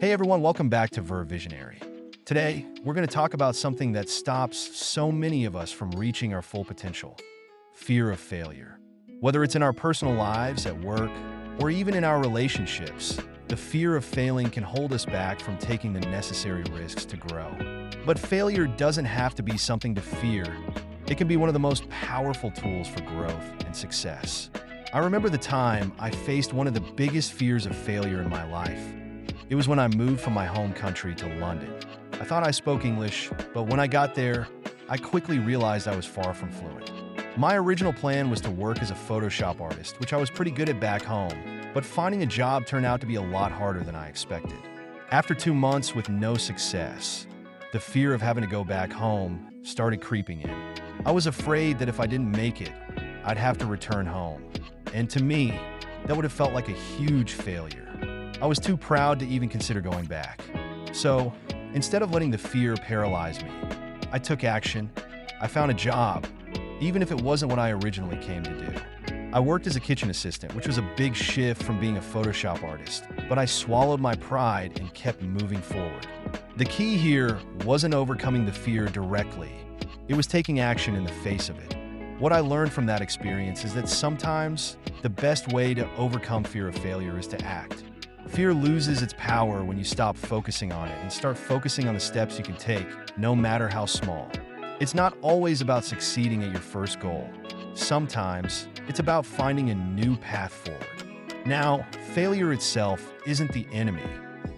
Hey everyone, welcome back to Verve Visionary. Today, we're going to talk about something that stops so many of us from reaching our full potential: fear of failure. Whether it's in our personal lives, at work, or even in our relationships, the fear of failing can hold us back from taking the necessary risks to grow. But failure doesn't have to be something to fear. It can be one of the most powerful tools for growth and success. I remember the time I faced one of the biggest fears of failure in my life. It was when I moved from my home country to London. I thought I spoke English, but when I got there, I quickly realized I was far from fluent. My original plan was to work as a Photoshop artist, which I was pretty good at back home, but finding a job turned out to be a lot harder than I expected. After 2 months with no success, the fear of having to go back home started creeping in. I was afraid that if I didn't make it, I'd have to return home. And to me, that would have felt like a huge failure. I was too proud to even consider going back. So, instead of letting the fear paralyze me, I took action. I found a job, even if it wasn't what I originally came to do. I worked as a kitchen assistant, which was a big shift from being a Photoshop artist, but I swallowed my pride and kept moving forward. The key here wasn't overcoming the fear directly. It was taking action in the face of it. What I learned from that experience is that sometimes the best way to overcome fear of failure is to act. Fear loses its power when you stop focusing on it and start focusing on the steps you can take, no matter how small. It's not always about succeeding at your first goal. Sometimes it's about finding a new path forward. Now, failure itself isn't the enemy.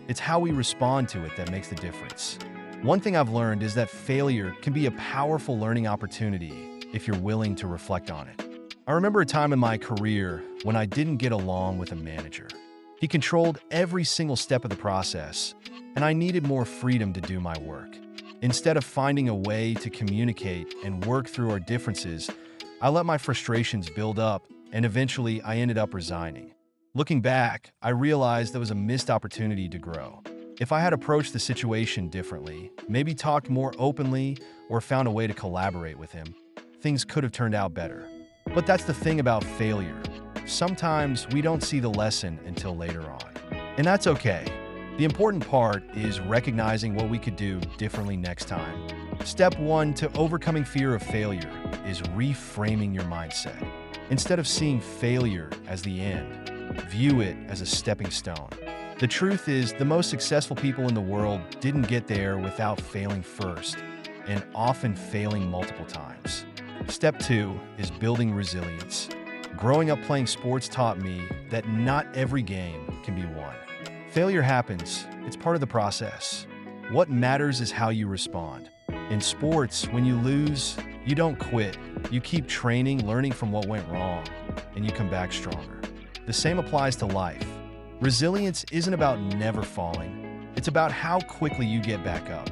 It's how we respond to it that makes the difference. One thing I've learned is that failure can be a powerful learning opportunity if you're willing to reflect on it. I remember a time in my career when I didn't get along with a manager. He controlled every single step of the process, and I needed more freedom to do my work. Instead of finding a way to communicate and work through our differences, I let my frustrations build up, and eventually I ended up resigning. Looking back, I realized there was a missed opportunity to grow. If I had approached the situation differently, maybe talked more openly, or found a way to collaborate with him, things could have turned out better. But that's the thing about failure. Sometimes we don't see the lesson until later on. And that's okay. The important part is recognizing what we could do differently next time. Step 1 to overcoming fear of failure is reframing your mindset. Instead of seeing failure as the end, view it as a stepping stone. The truth is, the most successful people in the world didn't get there without failing first, and often failing multiple times. Step 2 is building resilience. Growing up playing sports taught me that not every game can be won. Failure happens. It's part of the process. What matters is how you respond. In sports, when you lose, you don't quit. You keep training, learning from what went wrong, and you come back stronger. The same applies to life. Resilience isn't about never falling. It's about how quickly you get back up.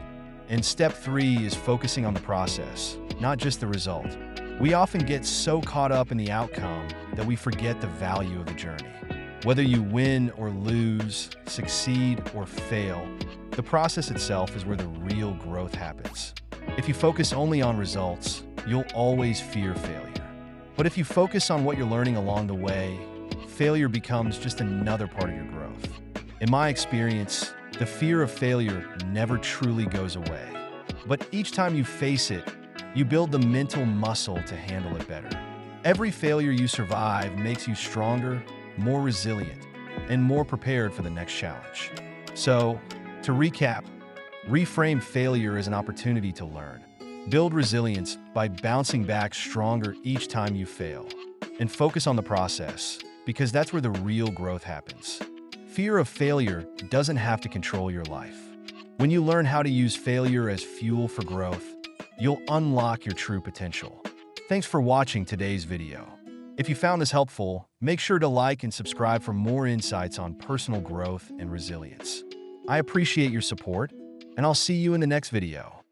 And step 3 is focusing on the process, not just the result. We often get so caught up in the outcome that we forget the value of the journey. Whether you win or lose, succeed or fail, the process itself is where the real growth happens. If you focus only on results, you'll always fear failure. But if you focus on what you're learning along the way, failure becomes just another part of your growth. In my experience, the fear of failure never truly goes away. But each time you face it, you build the mental muscle to handle it better. Every failure you survive makes you stronger, more resilient, and more prepared for the next challenge. So, to recap, reframe failure as an opportunity to learn. Build resilience by bouncing back stronger each time you fail. And focus on the process, because that's where the real growth happens. Fear of failure doesn't have to control your life. When you learn how to use failure as fuel for growth, you'll unlock your true potential. Thanks for watching today's video. If you found this helpful, make sure to like and subscribe for more insights on personal growth and resilience. I appreciate your support, and I'll see you in the next video.